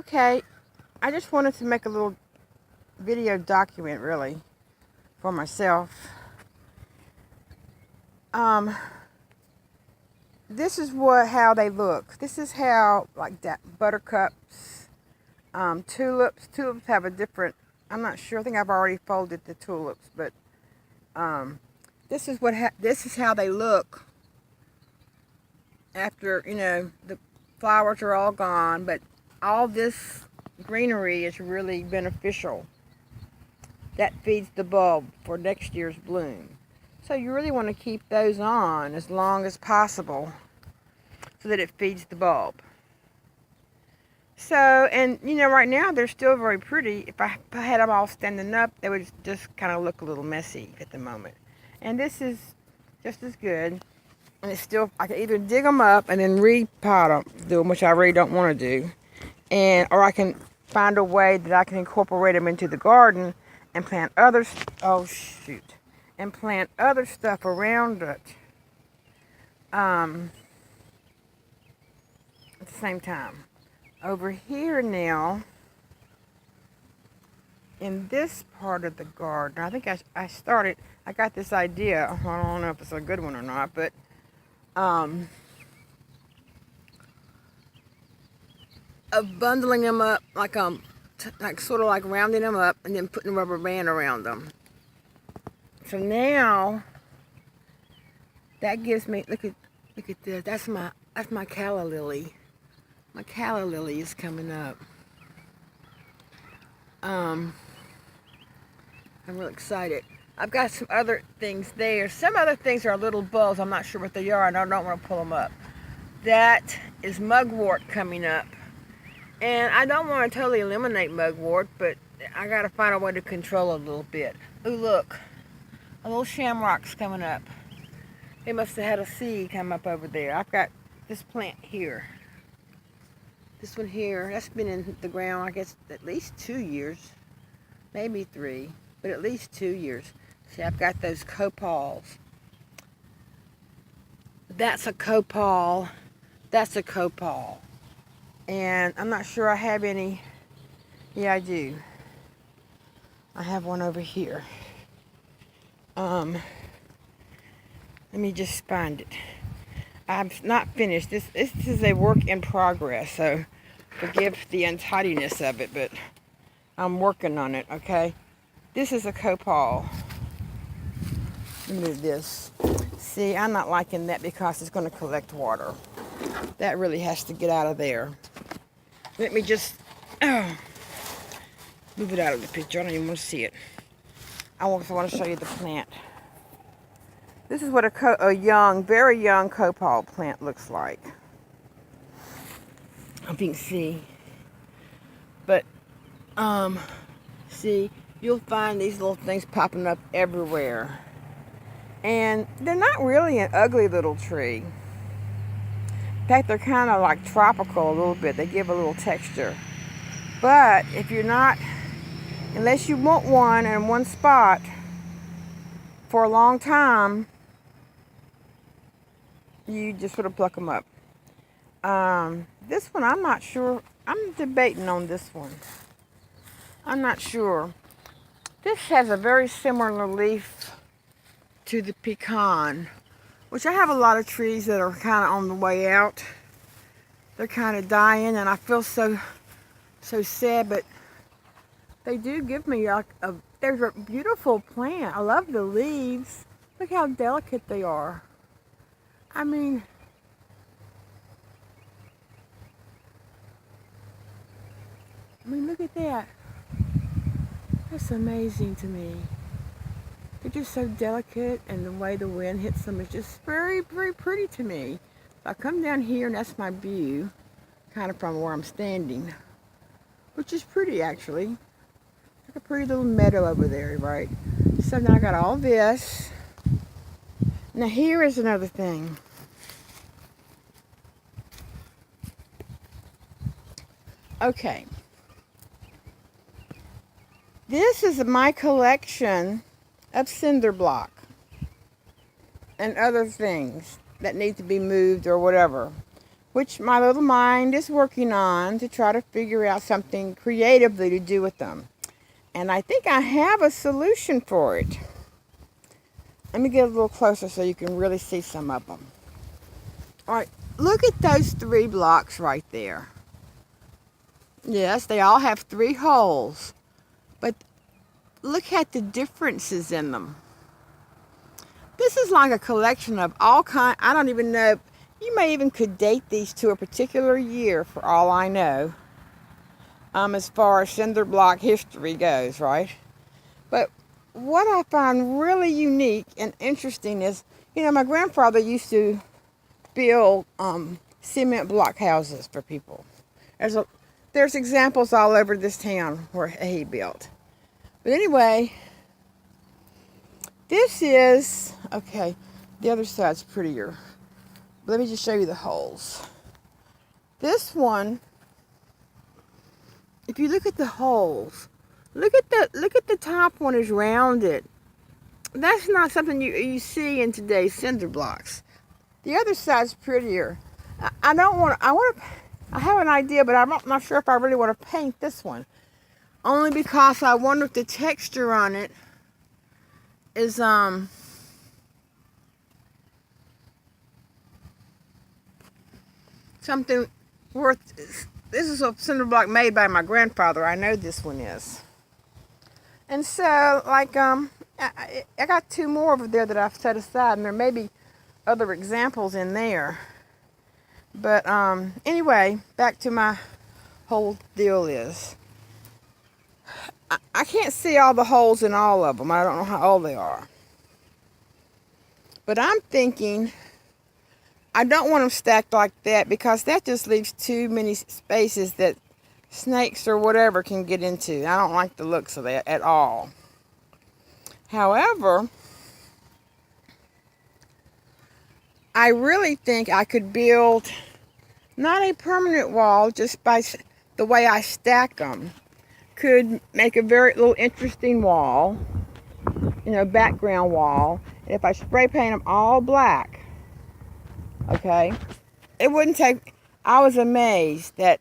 Okay, I just wanted to make a little video document, really, for myself. This is how they look. This is how, like that, buttercups, tulips. Tulips have a different, I'm not sure, I think I've already folded the tulips, but this is how they look after, the flowers are all gone, but all this greenery is really beneficial. That feeds the bulb for next year's bloom. So you really want to keep those on as long as possible so that it feeds the bulb. So, and right now they're still very pretty. If I had them all standing up, they would just kind of look a little messy at the moment. And this is just as good. And it's still, I can either dig them up and then repot them, which I really don't want to do. Or I can find a way that I can incorporate them into the garden and plant other stuff around it at the same time. Over here now, in this part of the garden, I think I got this idea. I don't know if it's a good one or not, but of bundling them up like sort of like rounding them up and then putting a rubber band around them. So now that gives me, look at this. That's my calla lily. My calla lily is coming up. I'm real excited. I've got some other things there. Some other things are little bulbs. I'm not sure what they are, and I don't want to pull them up. That is mugwort coming up. And I don't want to totally eliminate mugwort, but I got to find a way to control it a little bit. Ooh, look. A little shamrock's coming up. They must have had a seed come up over there. I've got this plant here. This one here, that's been in the ground, I guess, at least 2 years. Maybe 3, but at least 2 years. See, I've got those copals. That's a copal. That's a copal. And I'm not sure I have any. Yeah, I do. I have one over here. Let me just find it. I'm not finished. This is a work in progress, so forgive the untidiness of it, but I'm working on it, okay? This is a copal. Let me move this. See, I'm not liking that because it's going to collect water. That really has to get out of there. Let me just move it out of the picture. I don't even want to see it. I also want to show you the plant. This is what a very young copal plant looks like. I hope you can see. But, see, you'll find these little things popping up everywhere. And they're not really an ugly little tree. In fact, they're kind of like tropical a little bit. They give a little texture. But if you're not, unless you want one in one spot for a long time, you just sort of pluck them up. This one, I'm not sure. I'm debating on this one. I'm not sure. This has a very similar leaf to the pecan, which I have a lot of trees that are kind of on the way out. They're kind of dying, and I feel so sad, but they do give me there's a beautiful plant. I love the leaves. Look how delicate they are. I mean, look at that. That's amazing to me. They're just so delicate, and the way the wind hits them is just very, very pretty to me. I come down here, and that's my view, kind of from where I'm standing, which is pretty, actually. Like a pretty little meadow over there, right? So now I got all this. Now here is another thing. Okay. This is my collection of cinder block and other things that need to be moved or whatever. which my little mind is working on to try to figure out something creatively to do with them. And I think I have a solution for it. Let me get a little closer so you can really see some of them. All right, look at those 3 blocks right there. Yes, they all have 3 holes, but look at the differences in them. This is like a collection of all kind. I don't even know. You may even could date these to a particular year for all I know. As far as cinder block history goes, right? But what I find really unique and interesting is, my grandfather used to build cement block houses for people. There's examples all over this town where he built. But anyway, this is, okay, the other side's prettier. Let me just show you the holes. This one, if you look at the holes, look at the top one is rounded. That's not something you see in today's cinder blocks. The other side's prettier. I have an idea, but I'm not sure if I really want to paint this one. Only because I wonder if the texture on it is something worth. This is a cinder block made by my grandfather. I know this one is. And so, like, I got 2 more over there that I've set aside, and there may be other examples in there. But anyway, back to my whole deal is, I can't see all the holes in all of them. I don't know how old they are. But I'm thinking, I don't want them stacked like that because that just leaves too many spaces that snakes or whatever can get into. I don't like the looks of that at all. However, I really think I could build not a permanent wall, just by the way I stack them. Could make a very little interesting wall, background wall. And if I spray paint them all black, okay, it wouldn't take. I was amazed that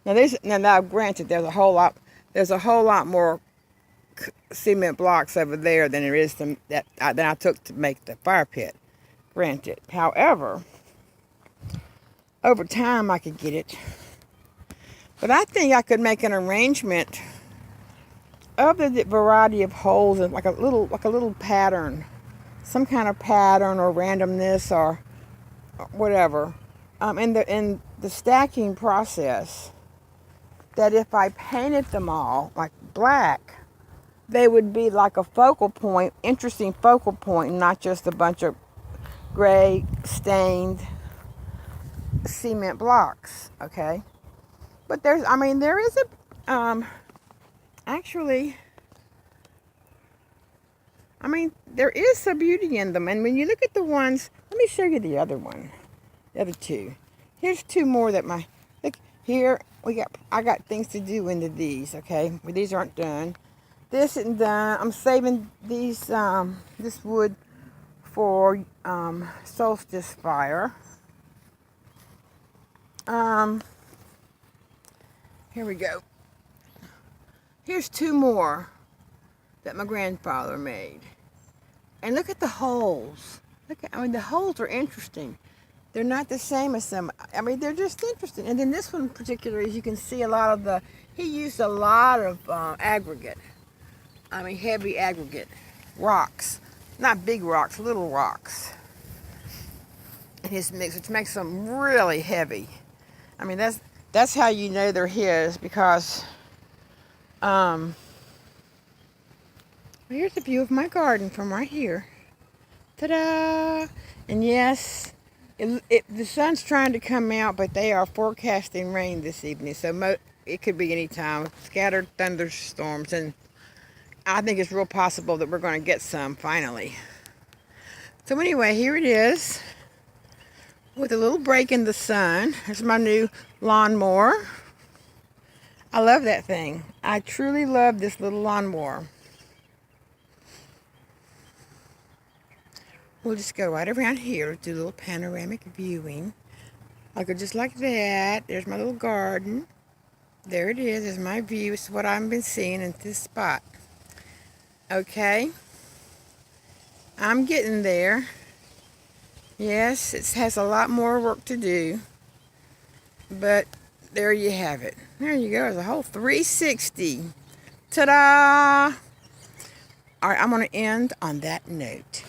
now granted there's a whole lot more cement blocks over there than there is than I took to make the fire pit. Granted, however, over time I could get it. But I think I could make an arrangement of the variety of holes and like a little pattern, some kind of pattern or randomness or whatever, in the stacking process. That if I painted them all like black, they would be like a focal point, interesting focal point, not just a bunch of gray stained cement blocks. Okay. But there is there is some beauty in them. And when you look at the ones, let me show you the other one, the other 2. Here's 2 more that look here, I got things to do into these, okay? But these aren't done. This isn't done. I'm saving these, this wood for, solstice fire. Here we go. Here's 2 more that my grandfather made. And look at the holes. The holes are interesting. They're not the same as some. They're just interesting. And then this one in particular, as you can see, he used a lot of aggregate. Heavy aggregate. Rocks. Not big rocks, little rocks. In his mix, which makes them really heavy. That's how you know they're his, because here's a view of my garden from right here. Ta-da! And yes, the sun's trying to come out, but they are forecasting rain this evening, so it could be any time. Scattered thunderstorms, and I think it's real possible that we're going to get some finally. So anyway, here it is, with a little break in the sun. Here's my new lawnmower. I love that thing. I truly love this little lawnmower. We'll just go right around here, do a little panoramic viewing I'll go just like that. There's my little garden. There it is. There's my view. It's what I've been seeing at this spot. Okay. I'm getting there. Yes, it has a lot more work to do. But there you have it. There you go. There's a whole 360. Ta-da! All right, I'm going to end on that note.